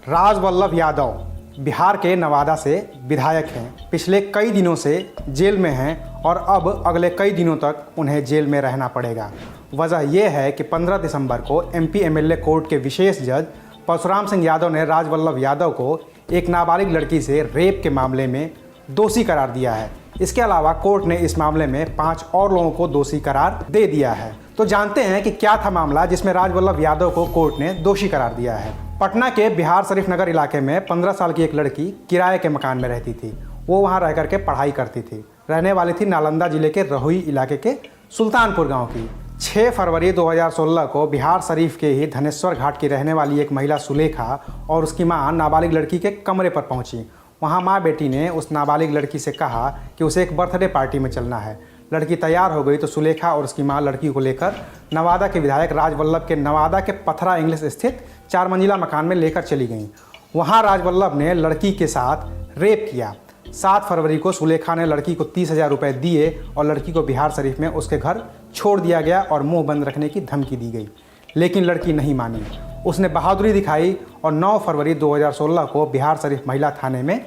राजवल्लभ यादव बिहार के नवादा से विधायक हैं। पिछले कई दिनों से जेल में हैं और अब अगले कई दिनों तक उन्हें जेल में रहना पड़ेगा। वजह यह है कि 15 दिसंबर को एमपी एमएलए कोर्ट के विशेष जज परशुराम सिंह यादव ने राजवल्लभ यादव को एक नाबालिग लड़की से रेप के मामले में दोषी करार दिया है। इसके अलावा कोर्ट ने इस मामले में 5 और लोगों को दोषी करार दे दिया है। तो जानते हैं कि क्या था मामला जिसमें राजवल्लभ यादव को कोर्ट ने दोषी करार दिया है। पटना के बिहार शरीफ नगर इलाके में 15 साल की एक लड़की किराए के मकान में रहती थी। वो वहां रह करके पढ़ाई करती थी। रहने वाली थी नालंदा जिले के रहुई इलाके के सुल्तानपुर गांव की। 6 फरवरी 2016 को बिहार शरीफ के ही धनेश्वर घाट की रहने वाली एक महिला सुलेखा और उसकी मां नाबालिग लड़की के कमरे पर पहुंची। वहां मां बेटी ने उस नाबालिग लड़की से कहा कि उसे एक बर्थडे पार्टी में चलना है। लड़की तैयार हो गई तो सुलेखा और उसकी मां लड़की को लेकर नवादा के विधायक राजवल्लभ के नवादा के पथरा इंग्लिश स्थित 4 मंजिला मकान में लेकर चली गईं। वहां राजवल्लभ ने लड़की के साथ रेप किया। 7 फरवरी को सुलेखा ने लड़की को 30,000 रुपये दिए और लड़की को बिहार शरीफ में उसके घर छोड़ दिया गया और मुंह बंद रखने की धमकी दी गई, लेकिन लड़की नहीं मानी। उसने बहादुरी दिखाई और 9 फरवरी 2016 को बिहार शरीफ महिला थाने में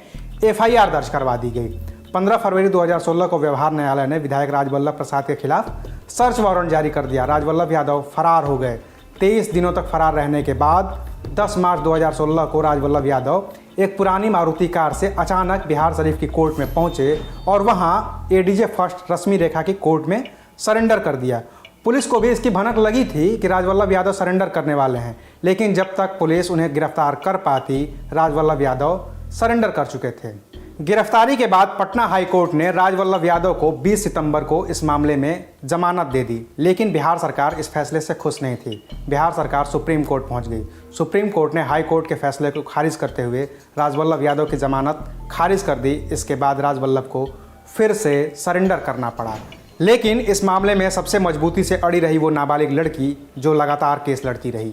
एफआईआर दर्ज करवा दी गई। 15 फरवरी 2016 को व्यवहार न्यायालय ने विधायक राजवल्लभ प्रसाद के खिलाफ सर्च वारंट जारी कर दिया। राजवल्लभ यादव फरार हो गए। 23 दिनों तक फरार रहने के बाद 10 मार्च 2016 को राजवल्लभ यादव एक पुरानी मारुति कार से अचानक बिहार शरीफ की कोर्ट में पहुंचे और वहां एडीजे फर्स्ट रश्मि रेखा की कोर्ट में सरेंडर कर दिया। पुलिस को भी इसकी भनक लगी थी कि राजवल्लभ यादव सरेंडर करने वाले हैं, लेकिन जब तक पुलिस उन्हें गिरफ्तार कर पाती राजवल्लभ यादव सरेंडर कर चुके थे। गिरफ्तारी के बाद पटना हाई कोर्ट ने राजवल्लभ यादव को 20 सितंबर को इस मामले में जमानत दे दी, लेकिन बिहार सरकार इस फैसले से खुश नहीं थी। बिहार सरकार सुप्रीम कोर्ट पहुंच गई। सुप्रीम कोर्ट ने हाई कोर्ट के फैसले को खारिज करते हुए राजवल्लभ यादव की जमानत खारिज कर दी। इसके बाद राजवल्लभ को फिर से सरेंडर करना पड़ा, लेकिन इस मामले में सबसे मजबूती से अड़ी रही वो नाबालिग लड़की जो लगातार केस लड़ती रही।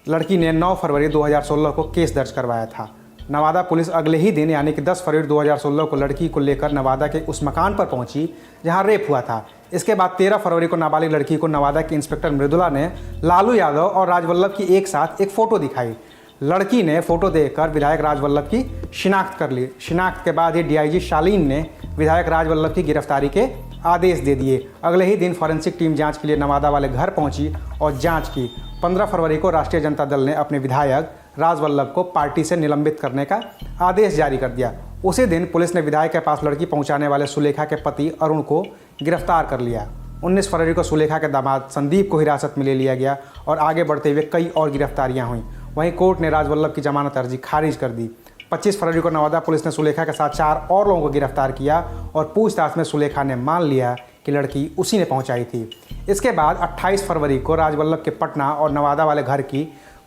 लड़की ने 9 फरवरी 2016 को केस दर्ज करवाया था। नवादा पुलिस अगले ही दिन यानी कि 10 फरवरी 2016 को लड़की को लेकर नवादा के उस मकान पर पहुंची जहां रेप हुआ था। इसके बाद 13 फरवरी को नाबालिग लड़की को नवादा की इंस्पेक्टर मृदुला ने लालू यादव और राजवल्लभ की एक साथ एक फ़ोटो दिखाई। लड़की ने फ़ोटो देखकर विधायक राजवल्लभ की शिनाख्त कर ली। शिनाख्त के बाद ही डीआईजी शालीन ने विधायक राजवल्लभ की गिरफ्तारी के आदेश दे दिए। अगले ही दिन फॉरेंसिक टीम जांच के लिए नवादा वाले घर पहुंची और जांच की। 15 फरवरी को राष्ट्रीय जनता दल ने अपने विधायक राजवल्लभ को पार्टी से निलंबित करने का आदेश जारी कर दिया। उसी दिन पुलिस ने विधायक के पास लड़की पहुंचाने वाले सुलेखा के पति अरुण को गिरफ्तार कर लिया। 19 फरवरी को सुलेखा के दामाद संदीप को हिरासत में ले लिया गया और आगे बढ़ते हुए कई और गिरफ्तारियां हुई। वहीं कोर्ट ने राजवल्लभ की जमानत अर्जी खारिज कर दी। 25 फरवरी को नवादा पुलिस ने सुलेखा के साथ 4 और लोगों को गिरफ्तार किया और पूछताछ में सुलेखा ने मान लिया कि लड़की उसी ने पहुंचाई थी। इसके बाद 28 फरवरी को राजवल्लभ के पटना और नवादा वाले घर की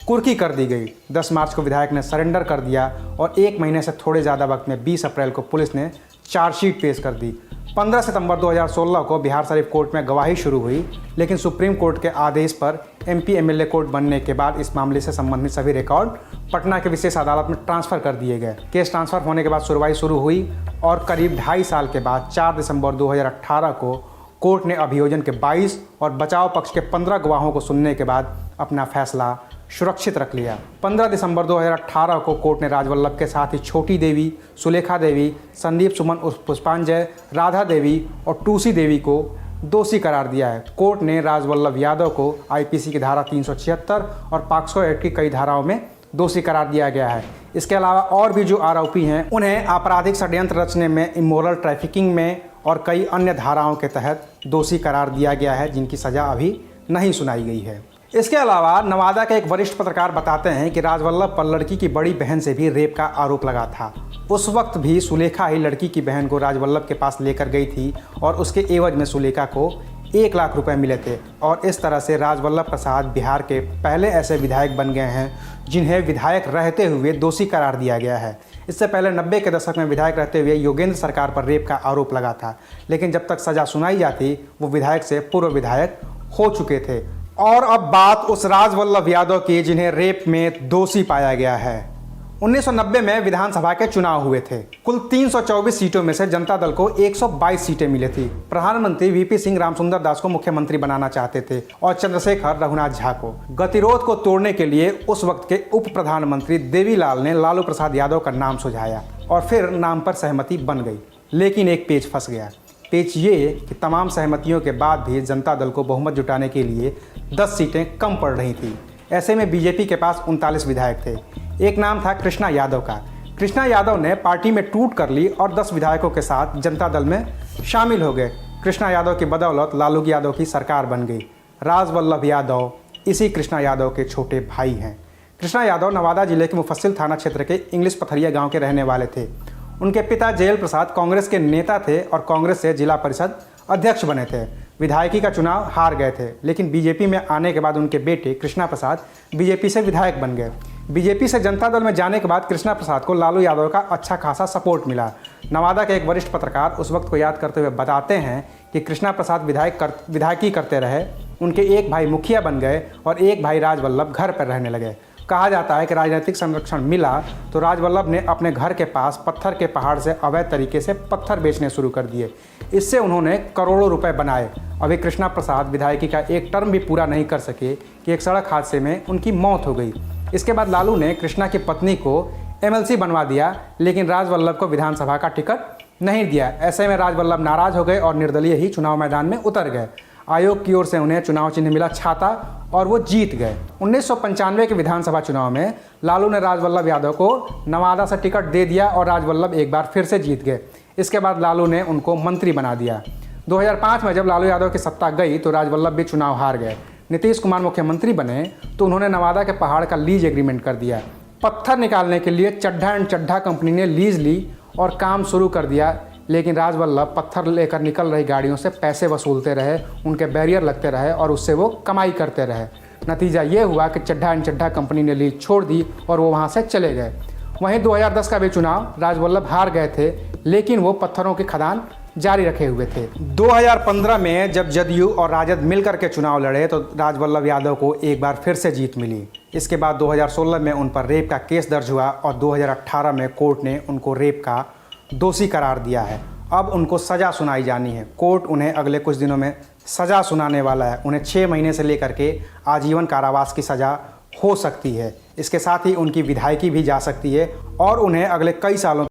कुर्की कर दी गई। 10 मार्च को विधायक ने सरेंडर कर दिया और 1 महीने से थोड़े ज़्यादा वक्त में 20 अप्रैल को पुलिस ने चार्जशीट पेश कर दी। 15 सितंबर 2016 को बिहार शरीफ कोर्ट में गवाही शुरू हुई, लेकिन सुप्रीम कोर्ट के आदेश पर एमपी एमएलए कोर्ट बनने के बाद इस मामले से संबंधित सभी रिकॉर्ड पटना के विशेष अदालत में ट्रांसफ़र कर दिए गए। केस ट्रांसफ़र होने के बाद सुनवाई शुरू हुई और करीब 2.5 साल के बाद 4 दिसंबर 2018 को कोर्ट ने अभियोजन के 22 और बचाव पक्ष के 15 गवाहों को सुनने के बाद अपना फैसला सुरक्षित रख लिया। 15 दिसंबर 2018 को कोर्ट ने राजवल्लभ के साथ ही छोटी देवी, सुलेखा देवी, संदीप सुमन उर्फ पुष्पांजय, राधा देवी और टूसी देवी को दोषी करार दिया है। कोर्ट ने राजवल्लभ यादव को आईपीसी की धारा 376 और पॉक्सो एक्ट की कई धाराओं में दोषी करार दिया गया है। इसके अलावा और भी जो आरोपी हैं उन्हें आपराधिक षड्यंत्र रचने में, इमोरल ट्रैफिकिंग में और कई अन्य धाराओं के तहत दोषी करार दिया गया है, जिनकी सज़ा अभी नहीं सुनाई गई है। इसके अलावा नवादा के एक वरिष्ठ पत्रकार बताते हैं कि राजवल्लभ पर लड़की की बड़ी बहन से भी रेप का आरोप लगा था। उस वक्त भी सुलेखा ही लड़की की बहन को राजवल्लभ के पास लेकर गई थी और उसके एवज में सुलेखा को 1 लाख रुपए मिले थे। और इस तरह से राजवल्लभ प्रसाद बिहार के पहले ऐसे विधायक बन गए हैं जिन्हें विधायक रहते हुए दोषी करार दिया गया है। इससे पहले 90 के दशक में विधायक रहते हुए योगेंद्र सरकार पर रेप का आरोप लगा था, लेकिन जब तक सज़ा सुनाई जाती वो विधायक से पूर्व विधायक हो चुके थे। और अब बात उस राजवल्लभ यादव की जिन्हें रेप में दोषी पाया गया है। 1990 में विधानसभा के चुनाव हुए थे। कुल 324 सीटों में से जनता दल को 122 सीटें मिली थी। प्रधानमंत्री वीपी सिंह रामसुंदर दास को मुख्यमंत्री बनाना चाहते थे और चंद्रशेखर रघुनाथ झा को। गतिरोध को तोड़ने के लिए उस वक्त के उप प्रधानमंत्री देवीलाल ने लालू प्रसाद यादव का नाम सुझाया और फिर नाम पर सहमति बन गई। लेकिन एक पेच फंस गया। पेच ये कि तमाम सहमतियों के बाद भी जनता दल को बहुमत जुटाने के लिए 10 सीटें कम पड़ रही थी। ऐसे में बीजेपी के पास 39 विधायक थे। एक नाम था कृष्णा यादव का। कृष्णा यादव ने पार्टी में टूट कर ली और 10 विधायकों के साथ जनता दल में शामिल हो गए। कृष्णा यादव की बदौलत लालू यादव की सरकार बन गई। राजवल्लभ यादव इसी कृष्णा यादव के छोटे भाई हैं। कृष्णा यादव नवादा जिले के मुफस्सिल थाना क्षेत्र के इंग्लिश पथरिया गांव के रहने वाले थे। उनके पिता जेल प्रसाद कांग्रेस के नेता थे और कांग्रेस से जिला परिषद अध्यक्ष बने थे। विधायकी का चुनाव हार गए थे, लेकिन बीजेपी में आने के बाद उनके बेटे कृष्णा प्रसाद बीजेपी से विधायक बन गए। बीजेपी से जनता दल में जाने के बाद कृष्णा प्रसाद को लालू यादव का अच्छा खासा सपोर्ट मिला। नवादा के एक वरिष्ठ पत्रकार उस वक्त को याद करते हुए बताते हैं कि कृष्णा प्रसाद विधायकी करते रहे। उनके एक भाई मुखिया बन गए और एक भाई राजवल्लभ घर पर रहने लगे। कहा जाता है कि राजनीतिक संरक्षण मिला तो राजवल्लभ ने अपने घर के पास पत्थर के पहाड़ से अवैध तरीके से पत्थर बेचने शुरू कर दिए। इससे उन्होंने करोड़ों रुपए बनाए। अभी कृष्णा प्रसाद विधायकी का एक टर्म भी पूरा नहीं कर सके कि एक सड़क हादसे में उनकी मौत हो गई। इसके बाद लालू ने कृष्णा की पत्नी को एमएलसी बनवा दिया, लेकिन राजवल्लभ को विधानसभा का टिकट नहीं दिया। ऐसे में राजवल्लभ नाराज हो गए और निर्दलीय ही चुनाव मैदान में उतर गए। आयोग की ओर से उन्हें चुनाव चिन्ह मिला छाता और वो जीत गए। 1995 के विधानसभा चुनाव में लालू ने राजवल्लभ यादव को नवादा से टिकट दे दिया और राजवल्लभ एक बार फिर से जीत गए। इसके बाद लालू ने उनको मंत्री बना दिया। 2005 में जब लालू यादव की सत्ता गई तो राजवल्लभ भी चुनाव हार गए। नीतीश कुमार मुख्यमंत्री बने तो उन्होंने नवादा के पहाड़ का लीज एग्रीमेंट कर दिया। पत्थर निकालने के लिए चड्ढा एंड चड्ढा कंपनी ने लीज ली और काम शुरू कर दिया, लेकिन राजवल्लभ पत्थर लेकर निकल रही गाड़ियों से पैसे वसूलते रहे, उनके बैरियर लगते रहे और उससे वो कमाई करते रहे। नतीजा ये हुआ कि चड्ढा एंड चड्ढा कंपनी ने लीज छोड़ दी और वो वहाँ से चले गए। वहीं 2010 का भी चुनाव राजवल्लभ हार गए थे, लेकिन वो पत्थरों की खदान जारी रखे हुए थे। 2015 में जब जदयू और राजद मिलकर के चुनाव लड़े तो राजवल्लभ यादव को एक बार फिर से जीत मिली। इसके बाद 2016 में उन पर रेप का केस दर्ज हुआ और 2018 में कोर्ट ने उनको रेप का दोषी करार दिया है। अब उनको सज़ा सुनाई जानी है। कोर्ट उन्हें अगले कुछ दिनों में सज़ा सुनाने वाला है। उन्हें 6 महीने से लेकर के आजीवन कारावास की सज़ा हो सकती है। इसके साथ ही उनकी विधायकी भी जा सकती है और उन्हें अगले कई सालों